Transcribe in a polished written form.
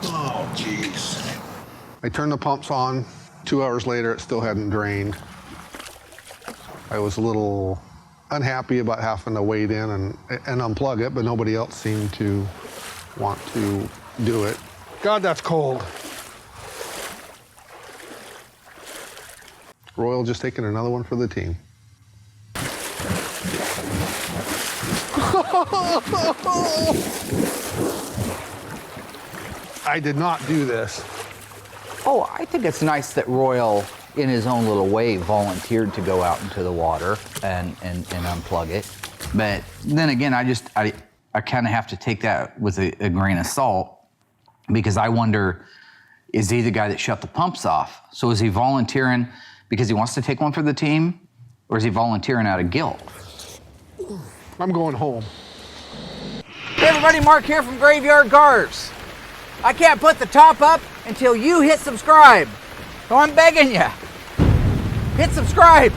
Oh, jeez. I turned the pumps on. 2 hours later, it still hadn't drained. I was a little unhappy about having to wade in and unplug it, but nobody else seemed to want to do it. God, that's cold. Royal just taking another one for the team. I did not do this. Oh, I think it's nice that Royal, in his own little way, volunteered to go out into the water and unplug it. But then again, I kind of have to take that with a grain of salt, because I wonder, is he the guy that shut the pumps off? So is he volunteering because he wants to take one for the team, or is he volunteering out of guilt? I'm going home. Hey everybody, Mark here from Graveyard Carz. I can't put the top up until you hit subscribe. So I'm begging you, hit subscribe.